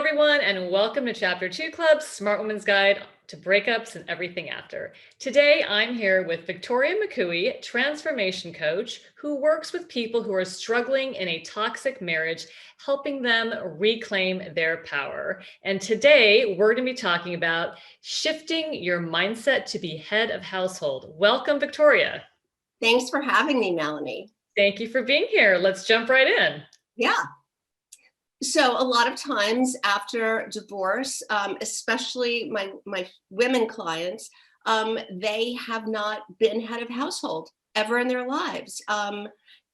everyone, and welcome to Chapter 2 Club's Smart Woman's Guide to Breakups and Everything After. Today, I'm here with Victoria McCooey, transformation coach, who works with people who are struggling in a toxic marriage, helping them reclaim their power. And today, we're going to be talking about shifting your mindset to be head of household. Welcome, Victoria. Thanks for having me, Melanie. Thank you for being here. Let's jump right in. Yeah. So a lot of times after divorce, especially my women clients, they have not been head of household ever in their lives.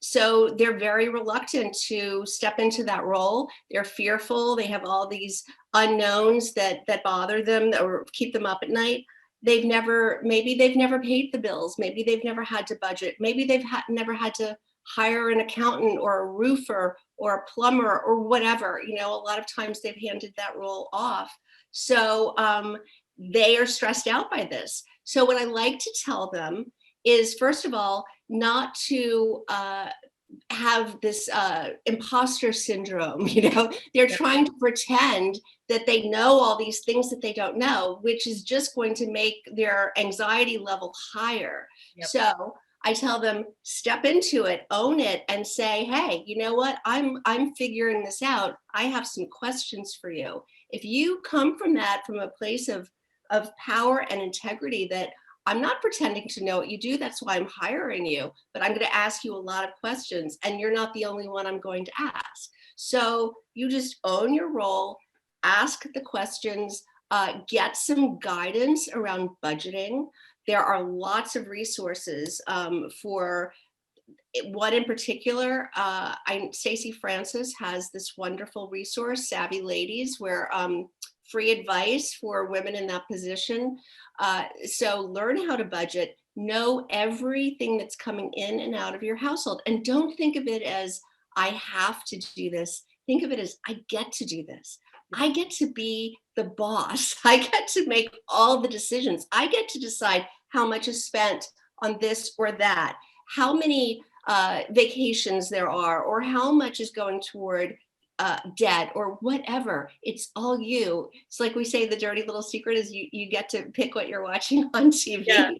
So they're very reluctant to step into that role. They're fearful. They have all these unknowns that bother them or keep them up at night. Maybe they've never paid the bills. Maybe they've never had to budget. Maybe they've never had to hire an accountant or a roofer or a plumber or whatever. A lot of times they've handed that role off. So they are stressed out by this. So what I like to tell them is, first of all, not to have this imposter syndrome. They're trying to pretend that they know all these things that they don't know, which is just going to make their anxiety level higher. Yep. So I tell them, step into it, own it, and say, hey, you know what? I'm figuring this out. I have some questions for you. If you come from a place of power and integrity, that I'm not pretending to know what you do, that's why I'm hiring you, but I'm going to ask you a lot of questions, and you're not the only one I'm going to ask. So you just own your role, ask the questions, get some guidance around budgeting. There are lots of resources for what in particular. Stacey Francis has this wonderful resource, Savvy Ladies, where free advice for women in that position. So learn how to budget, know everything that's coming in and out of your household. And don't think of it as, I have to do this. Think of it as, I get to do this. I get to be the boss. I get to make all the decisions. I get to decide how much is spent on this or that, how many vacations there are, or how much is going toward debt or whatever. It's all you. It's like we say, the dirty little secret is you get to pick what you're watching on TV. Yeah.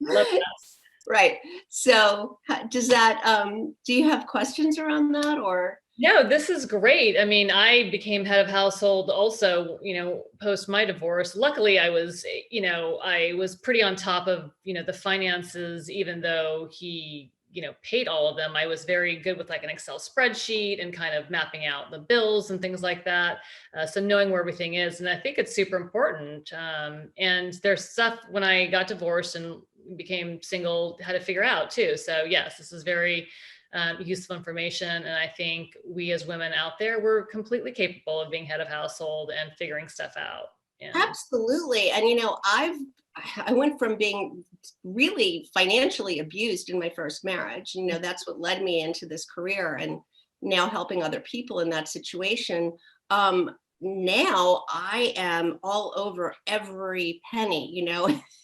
Love that. Right. So does that, do you have questions around that or? No, this is great. I mean, I became head of household also, post my divorce. Luckily, I was pretty on top of, the finances, even though he, paid all of them. I was very good with like an Excel spreadsheet and kind of mapping out the bills and things like that. So knowing where everything is. And I think it's super important. And there's stuff when I got divorced and became single, had to figure out too. So yes, this is very useful information. And I think we as women out there, we're completely capable of being head of household and figuring stuff out. Yeah. Absolutely. And, I went from being really financially abused in my first marriage. That's what led me into this career, and now helping other people in that situation. Now I am all over every penny,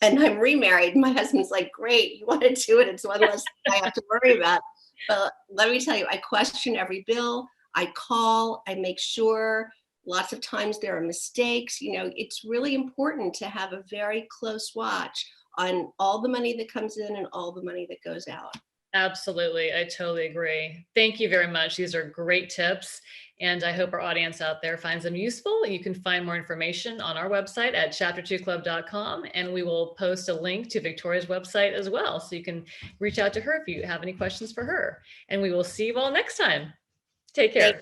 and I'm remarried. My husband's like, great, you want to do it. It's one less thing I have to worry about. But let me tell you, I question every bill. I call, I make sure. Lots of times there are mistakes. It's really important to have a very close watch on all the money that comes in and all the money that goes out. Absolutely. I totally agree. Thank you very much. These are great tips. And I hope our audience out there finds them useful. You can find more information on our website at chapter2club.com. And we will post a link to Victoria's website as well. So you can reach out to her if you have any questions for her. And we will see you all next time. Take care.